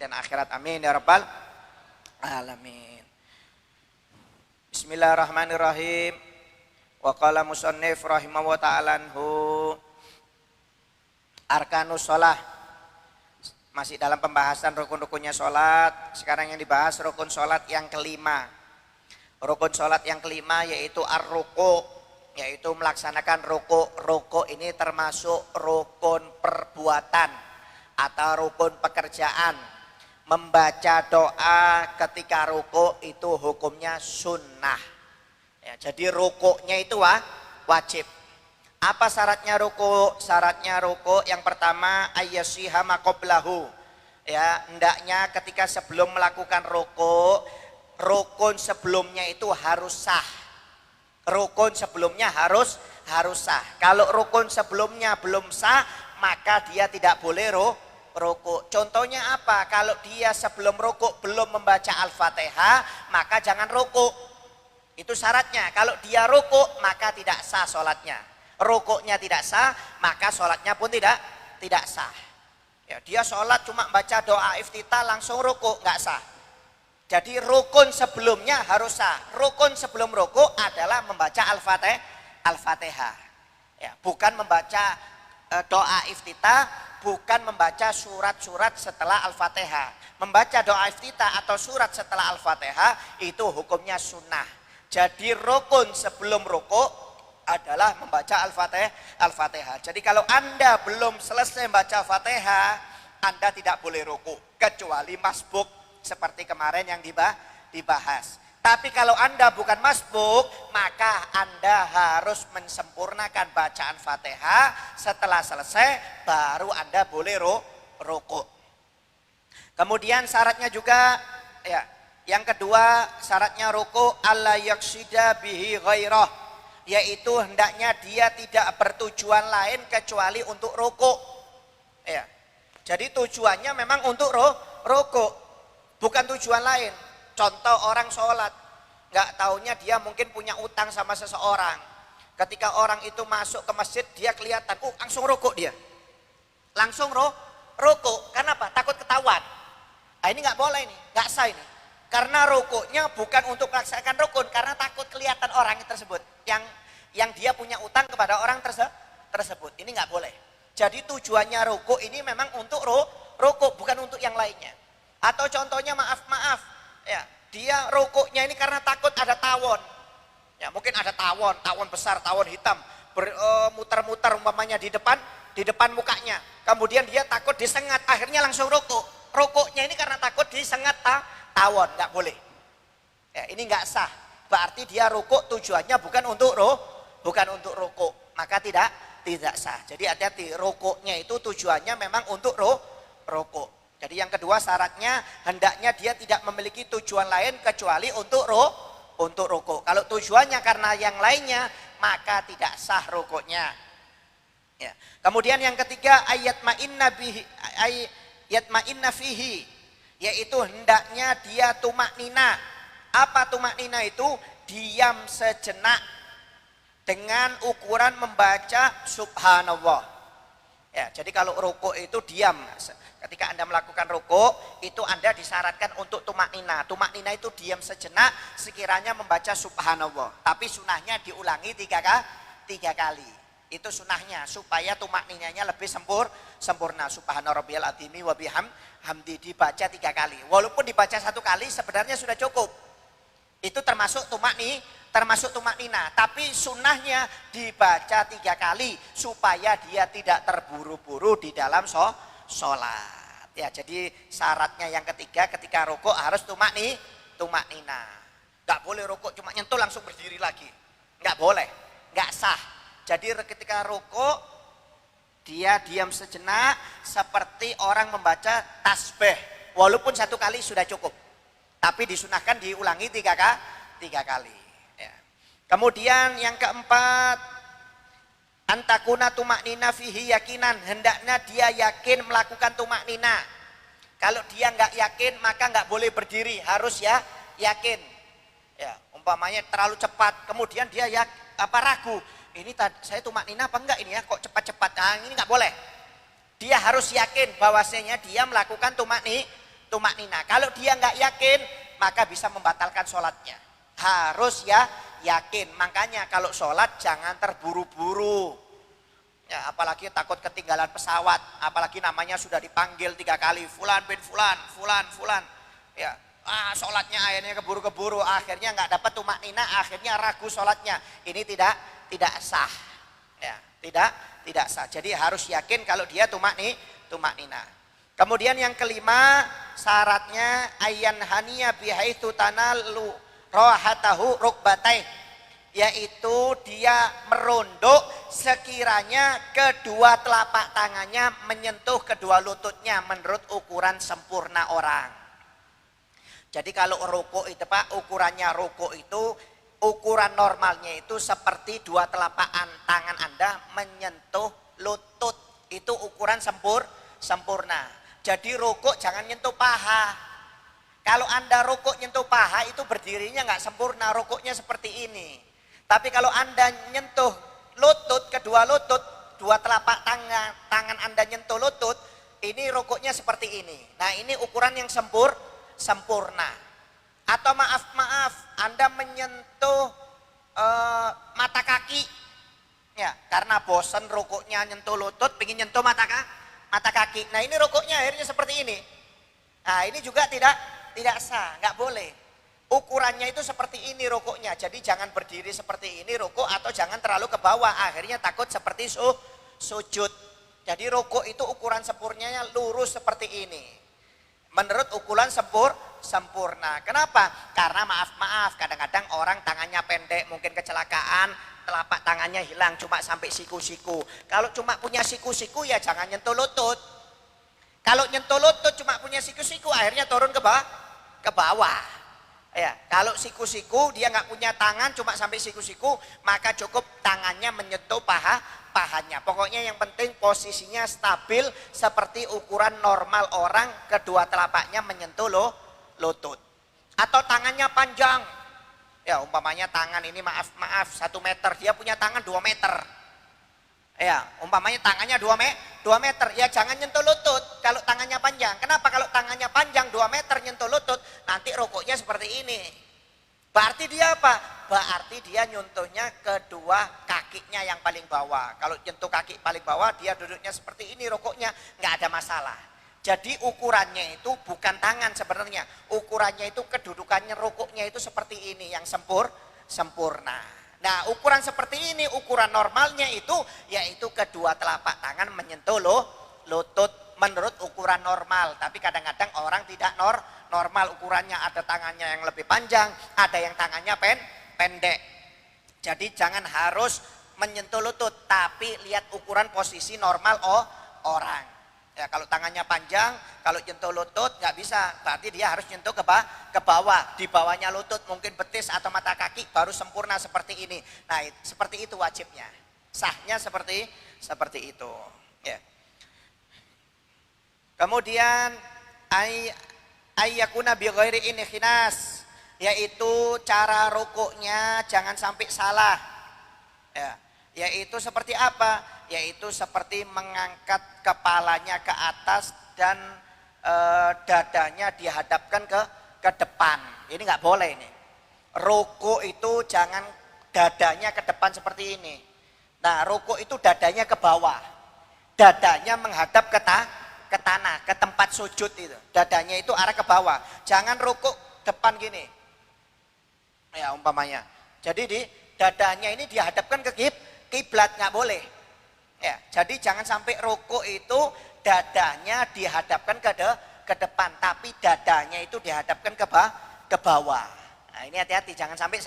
dan akhirat. Amin ya rabbal alamin. Bismillahirrahmanirrahim. Wa qala musannif rahimahullah ta'ala arkanus shalah. Masih dalam pembahasan rukun-rukunnya sholat. Sekarang yang dibahas rukun sholat yang kelima. Rukun sholat yang kelima yaitu ar-ruku, yaitu melaksanakan ruku. Ruku ini termasuk rukun perbuatan atau rukun pekerjaan. Membaca doa ketika ruku itu hukumnya sunnah. Ya, jadi rukuknya itu wajib. Apa syaratnya ruku? Syaratnya ruku yang pertama ayyasiha ma qablahu. Ya, hendaknya ketika sebelum melakukan ruku, rukun sebelumnya itu harus sah. Rukun sebelumnya harus sah. Kalau rukun sebelumnya belum sah, maka dia tidak boleh ruku. Contohnya apa? Kalau dia sebelum ruku belum membaca Al-Fatihah, maka jangan ruku. Itu syaratnya. Kalau dia ruku, maka tidak sah sholatnya. Rukuknya tidak sah, maka sholatnya pun tidak sah. Ya, dia sholat cuma baca doa iftitah langsung ruku, nggak sah. Jadi rukun sebelumnya harus sah. Rukun sebelum ruku adalah membaca Al-Fatihah. Ya, bukan membaca doa iftitah, bukan membaca surat-surat setelah Al-Fatihah. Membaca doa iftitah atau surat setelah Al-Fatihah itu hukumnya sunnah. Jadi rukun sebelum ruku adalah membaca Al-Fatihah. Jadi kalau Anda belum selesai membaca Al-Fatihah, Anda tidak boleh ruku kecuali masbuk seperti kemarin yang dibahas. Tapi kalau Anda bukan masbuk, maka Anda harus mensempurnakan bacaan Fatihah. Setelah selesai, baru Anda boleh ruku. Kemudian syaratnya juga, ya, yang kedua syaratnya ruku alla yaksida bihi ghairah, yaitu hendaknya dia tidak bertujuan lain kecuali untuk ruku. Ya, jadi tujuannya memang untuk ruku, bukan tujuan lain. Contoh orang sholat, nggak taunya dia mungkin punya utang sama seseorang. Ketika orang itu masuk ke masjid, dia kelihatan, langsung rukuk dia. Langsung rukuk, karena apa? Takut ketahuan. Nah, ini nggak boleh ini, nggak sah ini. Karena rukuknya bukan untuk melaksanakan rukun, karena takut kelihatan orang tersebut. Yang dia punya utang kepada orang tersebut. Ini nggak boleh. Jadi tujuannya rukuk ini memang untuk rukuk, bukan untuk yang lainnya. Atau contohnya maaf, ya, dia rukuknya ini karena takut ada tawon. Ya, mungkin ada tawon besar, tawon hitam, muter-muter umpamanya di depan mukanya. Kemudian dia takut disengat, akhirnya langsung rukuk. Rukuknya ini karena takut disengat tawon, nggak boleh. Ya, ini nggak sah. Berarti dia rukuk tujuannya bukan untuk rukuk, maka tidak sah. Jadi hati-hati, rukuknya itu tujuannya memang untuk rukuk. Jadi yang kedua syaratnya hendaknya dia tidak memiliki tujuan lain kecuali untuk ruku. Kalau tujuannya karena yang lainnya, maka tidak sah rukuknya. Ya. Kemudian yang ketiga ayat ma'inna fihi, yaitu hendaknya dia tumak nina. Apa tumak nina itu? Diam sejenak dengan ukuran membaca subhanallah. Ya, jadi kalau ruku itu diam. Ketika Anda melakukan ruku, itu Anda disyaratkan untuk tumak nina. Tumak nina itu diam sejenak sekiranya membaca subhanallah. Tapi sunahnya diulangi tiga kali. Itu sunahnya supaya tumak ninanya lebih sempurna. Subhana rabbiyal azimi wa bihamdi dibaca 3 kali. Walaupun dibaca 1 kali sebenarnya sudah cukup. Itu termasuk tumak nina. Tapi sunahnya dibaca 3 kali supaya dia tidak terburu-buru di dalam sholat. Ya, jadi syaratnya yang ketiga ketika rukuk harus tumak nina. Nggak boleh rukuk cuma nyentuh langsung berdiri lagi. Nggak boleh, nggak sah. Jadi ketika rukuk dia diam sejenak seperti orang membaca tasbih. Walaupun 1 kali sudah cukup. Tapi disunahkan diulangi 3 kali. Ya. Kemudian yang keempat, antakuna tumak nina fihi yakinan, hendaknya dia yakin melakukan tumak nina. Kalau dia nggak yakin maka nggak boleh berdiri, harus ya yakin. Ya, umpamanya terlalu cepat, kemudian dia ragu. Ini saya tumak nina apa enggak ini ya? Kok cepat-cepat? Nah, ini nggak boleh. Dia harus yakin bahwasanya dia melakukan tumak tumak nina. Kalau dia nggak yakin, maka bisa membatalkan sholatnya. Harus ya yakin. Makanya kalau sholat jangan terburu-buru. Ya, apalagi takut ketinggalan pesawat, apalagi namanya sudah dipanggil 3 kali, fulan bin fulan, fulan, fulan. Ya, sholatnya akhirnya keburu-keburu, akhirnya nggak dapat tumak nina, akhirnya ragu sholatnya. Ini tidak sah. Ya, tidak sah. Jadi harus yakin kalau dia tumak nina. Kemudian yang kelima, syaratnya ayyan haniya bihaitsu tanalu rohatahu rukbatai, yaitu dia merunduk sekiranya kedua telapak tangannya menyentuh kedua lututnya menurut ukuran sempurna orang. Jadi kalau rukuk itu Pak, ukurannya rukuk itu, ukuran normalnya itu seperti dua telapak tangan Anda menyentuh lutut. Itu ukuran sempurna. Jadi rukuk jangan nyentuh paha. Kalau Anda rukuk nyentuh paha itu berdirinya nggak sempurna, rukuknya seperti ini. Tapi kalau Anda nyentuh lutut, kedua lutut, dua telapak tangan Anda nyentuh lutut, ini rukuknya seperti ini. Nah ini ukuran yang sempurna. Atau maaf, Anda menyentuh mata kaki. Ya, karena bosan rukuknya nyentuh lutut, pengen nyentuh mata kaki. Nah ini rukuknya akhirnya seperti ini. Nah ini juga tidak sah, nggak boleh. Ukurannya itu seperti ini rukuknya, jadi jangan berdiri seperti ini rukuk atau jangan terlalu ke bawah, akhirnya takut seperti sujud. Jadi rukuk itu ukuran sempurnanya lurus seperti ini. Menurut ukuran sempurna. Kenapa? Karena maaf, kadang-kadang orang tangannya pendek, mungkin kecelakaan, telapak tangannya hilang cuma sampai siku-siku. Kalau cuma punya siku-siku ya jangan nyentuh lutut. Kalau nyentuh lutut cuma punya siku-siku akhirnya turun ke bawah. Ya, kalau siku-siku dia nggak punya tangan cuma sampai siku-siku, maka cukup tangannya menyentuh pahanya. Pokoknya yang penting posisinya stabil seperti ukuran normal orang, kedua telapaknya menyentuh lutut. Atau tangannya panjang. Ya, umpamanya tangan ini maaf 1 meter, dia punya tangan 2 meter. Ya, umpamanya tangannya 2 meter, ya jangan nyentuh lutut kalau tangannya panjang. Kenapa? Kalau tangannya panjang 2 meter nyentuh lutut, nanti rukuknya seperti ini. Berarti dia apa? Berarti dia nyuntuhnya kedua kakinya yang paling bawah. Kalau nyentuh kaki paling bawah, dia duduknya seperti ini, rukuknya nggak ada masalah. Jadi ukurannya itu bukan tangan sebenarnya. Ukurannya itu kedudukannya rukuknya itu seperti ini yang sempurna. Nah ukuran seperti ini, ukuran normalnya itu yaitu kedua telapak tangan menyentuh lutut menurut ukuran normal. Tapi kadang-kadang orang tidak normal ukurannya, ada tangannya yang lebih panjang, ada yang tangannya pendek. Jadi jangan harus menyentuh lutut, tapi lihat ukuran posisi normal orang. Ya, kalau tangannya panjang, kalau nyentuh lutut nggak bisa, berarti dia harus nyentuh ke bawah, di bawahnya lutut, mungkin betis atau mata kaki baru sempurna seperti ini. Nah, seperti itu wajibnya. Sahnya seperti itu, ya. Kemudian ayyakuna bi ghairi inhinas, yaitu cara rukuknya jangan sampai salah. Ya, yaitu seperti apa? Yaitu seperti mengangkat kepalanya ke atas dan dadanya dihadapkan ke depan. Ini nggak boleh ini. Rukuk itu jangan dadanya ke depan seperti ini. Nah, rukuk itu dadanya ke bawah. Dadanya menghadap ke tanah, ke tempat sujud itu. Dadanya itu arah ke bawah. Jangan rukuk depan gini. Ya, umpamanya. Jadi dadanya ini dihadapkan ke kiblat, nggak boleh. Ya, jadi jangan sampai rukuk itu dadanya dihadapkan ke depan, tapi dadanya itu dihadapkan ke bawah. Nah, ini hati-hati jangan sampai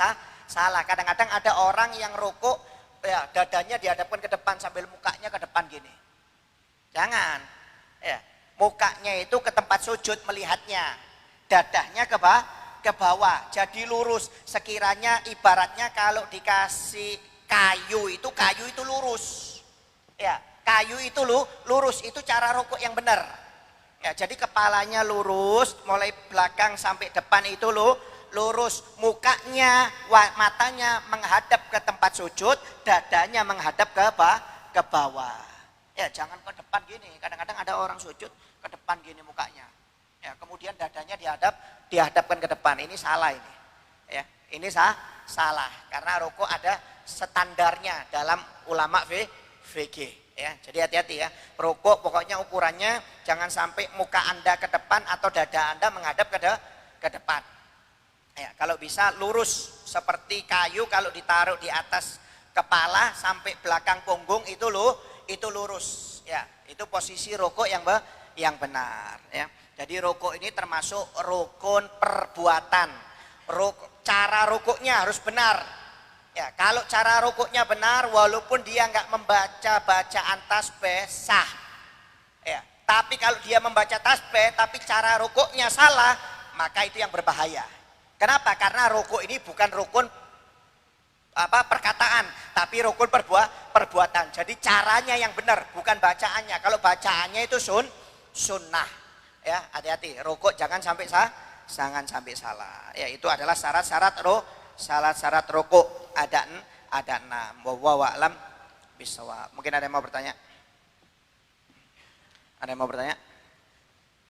salah. Kadang-kadang ada orang yang rukuk ya dadanya dihadapkan ke depan sambil mukanya ke depan gini. Jangan. Ya, mukanya itu ke tempat sujud melihatnya. Dadanya ke bawah. Jadi lurus. Sekiranya ibaratnya kalau dikasih kayu itu lurus. Ya, kayu itu lurus, itu cara rukuk yang benar. Ya, jadi kepalanya lurus, mulai belakang sampai depan itu lurus, mukanya, matanya menghadap ke tempat sujud, dadanya menghadap ke bawah. Ya, jangan ke depan gini. Kadang-kadang ada orang sujud ke depan gini mukanya. Ya, kemudian dadanya dihadapkan ke depan. Ini salah ini. Ya, ini salah karena rukuk ada standarnya dalam ulama VG. Ya, jadi hati-hati ya. Rukuk pokoknya ukurannya jangan sampai muka Anda ke depan atau dada Anda menghadap ke depan. Ya, kalau bisa lurus seperti kayu kalau ditaruh di atas kepala sampai belakang punggung itu lurus. Ya, itu posisi rukuk yang benar. Ya. Jadi rukuk ini termasuk rukun perbuatan. Cara rukuknya harus benar. Ya, kalau cara rukuknya benar, walaupun dia nggak membaca bacaan tasbih sah. Ya, tapi kalau dia membaca tasbih, tapi cara rukuknya salah, maka itu yang berbahaya. Kenapa? Karena rukuk ini bukan rukun perkataan, tapi rukun perbuatan. Jadi caranya yang benar, bukan bacaannya. Kalau bacaannya itu sunnah. Ya, hati-hati, rukuk jangan sampai salah. Ya, itu adalah syarat-syarat rukuk. Ada 6. Wallahu a'lam bishawab. Mungkin ada yang mau bertanya? Ada yang mau bertanya?